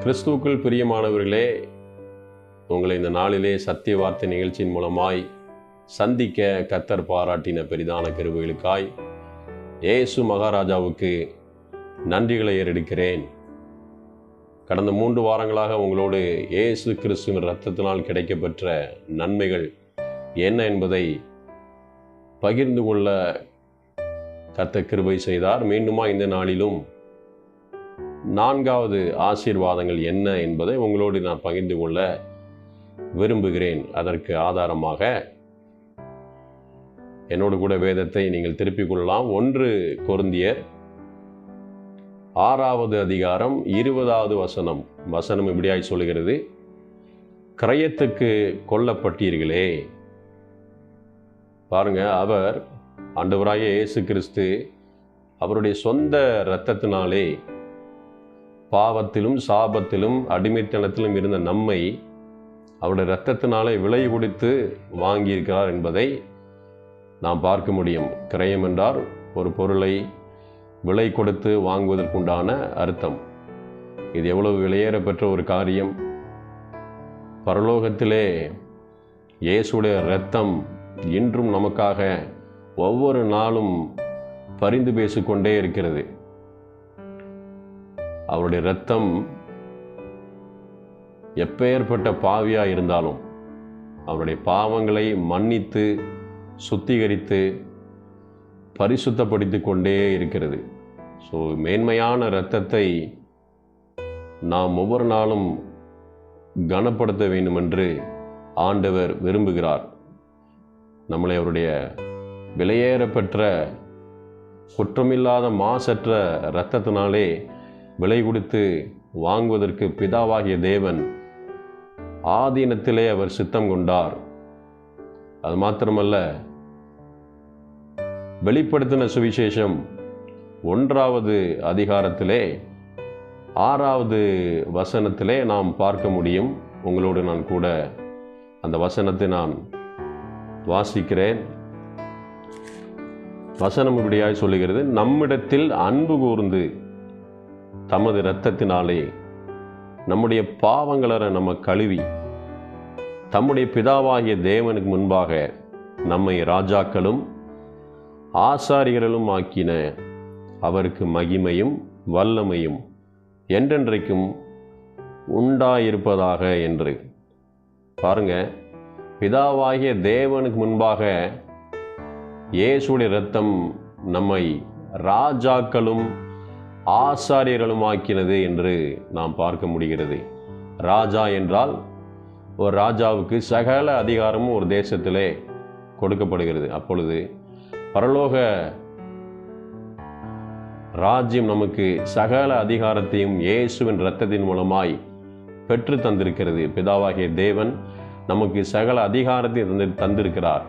கிறிஸ்துவுக்குள் பிரியமானவர்களே, உங்களை இந்த நாளிலே சத்திய வார்த்தை நிகழ்ச்சியின் மூலமாய் சந்திக்க கர்த்தர் பாராட்டின பெரிதான கிருபைகளுக்காய் இயேசு மகாராஜாவுக்கு நன்றிகளை ஏறெடுக்கிறேன். கடந்த 3 வாரங்களாக உங்களோடு இயேசு கிறிஸ்துவின் இரத்தத்தினால் கிடைக்கப்பெற்ற நன்மைகள் என்ன என்பதை பகிர்ந்து கொள்ள கர்த்தர் கிருபை செய்தார். மீண்டுமா இந்த நாளிலும் 4வது ஆசீர்வாதங்கள் என்ன என்பதை உங்களோடு நான் பகிர்ந்து கொள்ள விரும்புகிறேன். அதற்கு ஆதாரமாக என்னோடு கூட வேதத்தை நீங்கள் திருப்பிக் கொள்ளலாம். 1 கொரிந்தியர் 6வது அதிகாரம் 20வது வசனம் இப்படியாய் சொல்லுகிறது, கிரயத்துக்கு கொல்லப்பட்டீர்களே. பாருங்க, அவர் ஆண்டவராகிய இயேசு கிறிஸ்து அவருடைய சொந்த இரத்தத்தினாலே பாவத்திலும் சாபத்திலும் அடிமைத்தனத்திலும் இருந்த நம்மை அவருடைய இரத்தத்தினாலே விலை கொடுத்து வாங்கியிருக்கிறார் என்பதை நாம் பார்க்க முடியும். கிரயம் என்றால் ஒரு பொருளை விலை கொடுத்து வாங்குவதற்குண்டான அர்த்தம். இது எவ்வளவு விலையேறப்பெற்ற ஒரு காரியம்! பரலோகத்திலே இயேசுடைய இரத்தம் இன்றும் நமக்காக ஒவ்வொரு நாளும் பரிந்து பேசிக்கொண்டே இருக்கிறது. அவருடைய இரத்தம் எப்பேற்பட்ட பாவியாக இருந்தாலும் அவருடைய பாவங்களை மன்னித்து சுத்திகரித்து பரிசுத்தப்படுத்தி கொண்டே இருக்கிறது. ஸோ மேன்மையான இரத்தத்தை நாம் ஒவ்வொரு நாளும் கனப்படுத்த வேண்டும் என்று ஆண்டவர் விரும்புகிறார். நம்மளை அவருடைய விலையேறப்பெற்ற குற்றமில்லாத மாசற்ற இரத்தத்தினாலே விலை கொடுத்து வாங்குவதற்கு பிதாவாகிய தேவன் ஆதீனத்திலே அவர் சித்தம் கொண்டார். அது மாத்திரமல்ல, வெளிப்படுத்தின சுவிசேஷம் 1வது அதிகாரத்திலே 6வது வசனத்திலே நாம் பார்க்க முடியும். உங்களோடு நான் கூட அந்த வசனத்தை நான் வாசிக்கிறேன். வசனம் இப்படியாய் சொல்லுகிறது, நம்மிடத்தில் அன்பு கூர்ந்து தமது இரத்தத்தினாலே நம்முடைய பாவங்களை நம்ம கழுவி தம்முடைய பிதாவாகிய தேவனுக்கு முன்பாக நம்மை ராஜாக்களும் ஆசாரியர்களும் ஆக்கின அவருக்கு மகிமையும் வல்லமையும் என்றென்றைக்கும் உண்டாயிருப்பதாக என்று. பாருங்க, பிதாவாகிய தேவனுக்கு முன்பாக இயேசுடைய இரத்தம் நம்மை ராஜாக்களும் ஆசாரியர்களும் ஆக்கினது என்று நாம் பார்க்க முடிகிறது. ராஜா என்றால் ஒரு ராஜாவுக்கு சகல அதிகாரமும் ஒரு தேசத்திலே கொடுக்கப்படுகிறது. அப்பொழுது பரலோக ராஜ்யம் நமக்கு சகல அதிகாரத்தையும் இயேசுவின் இரத்தத்தின் மூலமாய் பெற்று தந்திருக்கிறது. பிதாவாகிய தேவன் நமக்கு சகல அதிகாரத்தை தந்திருக்கிறார்.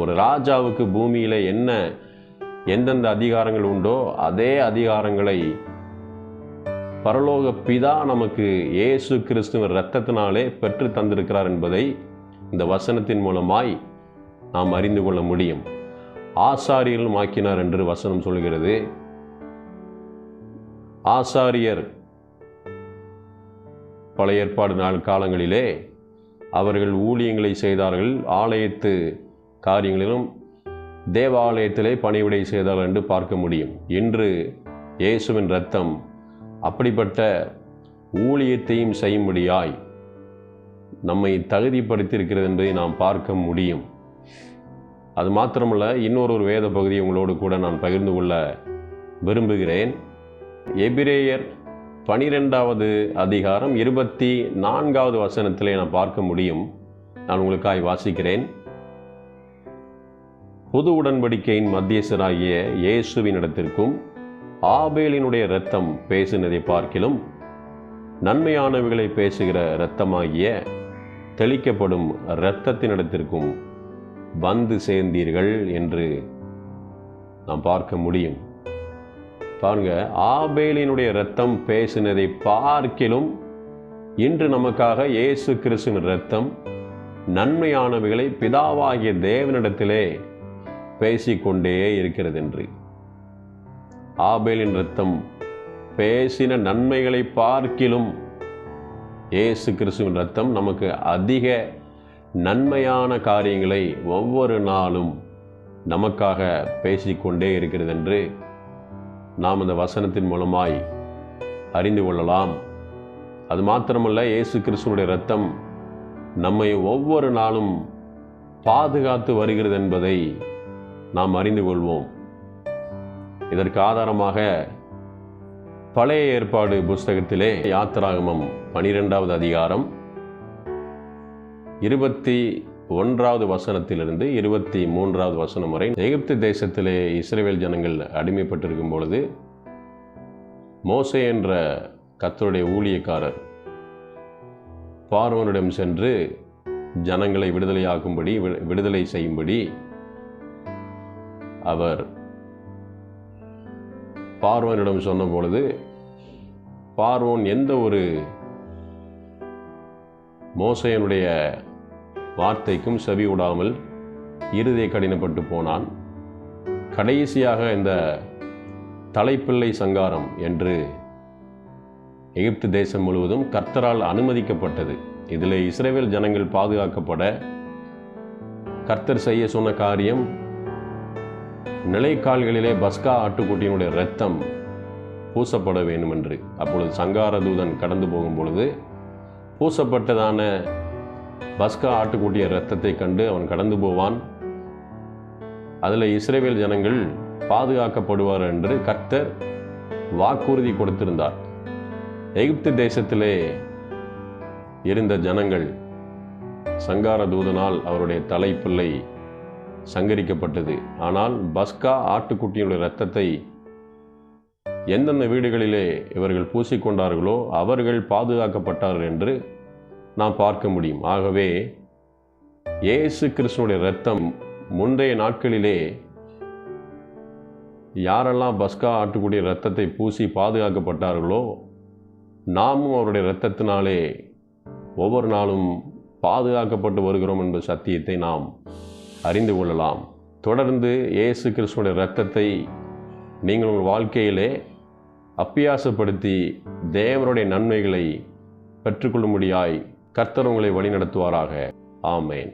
ஒரு ராஜாவுக்கு பூமியில எந்தெந்த அதிகாரங்கள் உண்டோ அதே அதிகாரங்களை பரலோக பிதா நமக்கு இயேசு கிறிஸ்துவின் இரத்தத்தினாலே பெற்று தந்திருக்கிறார் என்பதை இந்த வசனத்தின் மூலமாய் நாம் அறிந்து கொள்ள முடியும். ஆசாரியர்களும் ஆக்கினார் என்று வசனம் சொல்கிறது. ஆசாரியர் பழைய ஏற்பாடு காலங்களிலே அவர்கள் ஊழியங்களை செய்தார்கள். ஆலயத்து காரியங்களிலும் தேவாலயத்திலே பணிவிடை செய்தார்கள் என்று பார்க்க முடியும். இன்று இயேசுவின் இரத்தம் அப்படிப்பட்ட ஊழியத்தையும் செய்யும்படியாய் நம்மை தகுதிப்படுத்தியிருக்கிறது என்பதை நாம் பார்க்க முடியும். அது மாத்திரமல்ல, இன்னொரு வேத பகுதியை உங்களோடு கூட நான் பகிர்ந்து கொள்ள விரும்புகிறேன். எபிரேயர் 12வது அதிகாரம் 24வது வசனத்திலே நான் பார்க்க முடியும். நான் உங்களுக்காய் வாசிக்கிறேன். புது உடன்படிக்கையின் மத்தியஸ்தராகிய இயேசுவின் இடத்திற்கும் ஆபேலினுடைய இரத்தம் பேசினதை பார்க்கிலும் நன்மையானவைகளை பேசுகிற இரத்தமாகிய தெளிக்கப்படும் இரத்தத்தினிடத்திற்கும் வந்து சேர்ந்தீர்கள் என்று நாம் பார்க்க முடியும். பாருங்க, ஆபேலினுடைய இரத்தம் பேசினதை பார்க்கிலும் இன்று நமக்காக இயேசு கிறிஸ்துவின் இரத்தம் நன்மையானவைகளை பிதாவாகிய தேவனிடத்திலே பேசிக்கொண்டே இருக்கிறது என்று. ஆபேலின் இரத்தம் பேசின நன்மைகளை பார்க்கிலும் இயேசு கிறிஸ்துவின் இரத்தம் நமக்கு அதிக நன்மையான காரியங்களை ஒவ்வொரு நாளும் நமக்காக பேசிக்கொண்டே இருக்கிறது என்று நாம் அந்த வசனத்தின் மூலமாய் அறிந்து கொள்ளலாம். அது மாத்திரமல்ல, இயேசு கிறிஸ்துவினுடைய இரத்தம் நம்மை ஒவ்வொரு நாளும் பாதுகாத்து வருகிறது என்பதை நாம் அறிந்து கொள்வோம். இதற்கு ஆதாரமாக பழைய ஏற்பாடு புஸ்தகத்திலே யாத்திராகமம் 12வது அதிகாரம் 21வது வசனத்திலிருந்து 23வது வசனம் வரை, எகிப்து தேசத்திலே இஸ்ரவேல் ஜனங்கள் அடிமைப்பட்டிருக்கும் பொழுது மோசே என்ற கர்த்தருடைய ஊழியக்காரர் பார்வோனிடம் சென்று ஜனங்களை விடுதலை செய்யும்படி அவர் பார்வோனிடம் சொன்ன பொழுது, பார்வோன் எந்த ஒரு மோசேயனுடைய வார்த்தைக்கும் செவி விடாமல் இருதய கடினப்பட்டு போனான். கடைசியாக இந்த தலைப்பிள்ளை சங்காரம் என்று எகிப்து தேசம் முழுவதும் கர்த்தரால் அனுமதிக்கப்பட்டது. இதில் இஸ்ரவேல் ஜனங்கள் பாதுகாக்கப்பட கர்த்தர் செய்ய சொன்ன காரியம், நிலைக்கால்களிலே பஸ்கா ஆட்டுக்குட்டியினுடைய இரத்தம் பூசப்பட வேண்டும் என்று. அப்பொழுது சங்கார தூதன் கடந்து போகும் பொழுது பூசப்பட்டதான பஸ்கா ஆட்டுக்குட்டிய இரத்தத்தை கண்டு அவன் கடந்து போவான். அதில் இஸ்ரவேல் ஜனங்கள் பாதுகாக்கப்படுவார் என்று கர்த்தர் வாக்குறுதி கொடுத்திருந்தார். எகிப்து தேசத்திலே இருந்த ஜனங்கள் சங்கார தூதனால் அவருடைய தலைப்பிள்ளை சங்கரிக்கப்பட்டது. ஆனால் பஸ்கா ஆட்டுக்குட்டியுடைய இரத்தத்தை எந்தெந்த வீடுகளிலே இவர்கள் பூசிக்கொண்டார்களோ அவர்கள் பாதுகாக்கப்பட்டார்கள் என்று நாம் பார்க்க முடியும். ஆகவே இயேசு கிறிஸ்துவினுடைய இரத்தம் முந்தைய நாட்களிலே யாரெல்லாம் பஸ்கா ஆட்டுக்குட்டிய இரத்தத்தை பூசி பாதுகாக்கப்பட்டார்களோ, நாமும் அவருடைய இரத்தத்தினாலே ஒவ்வொரு நாளும் பாதுகாக்கப்பட்டு வருகிறோம் என்ற சத்தியத்தை நாம் அறிந்து கொள்ளலாம். தொடர்ந்து இயேசு கிறிஸ்துவினுடைய இரத்தத்தை நீங்கள் உங்கள் வாழ்க்கையிலே அப்பியாசப்படுத்தி தேவனுடைய நன்மைகளை பெற்றுக்கொள்ளும்படியாய் கர்த்தர் உங்களை வழிநடத்துவாராக. ஆமேன்.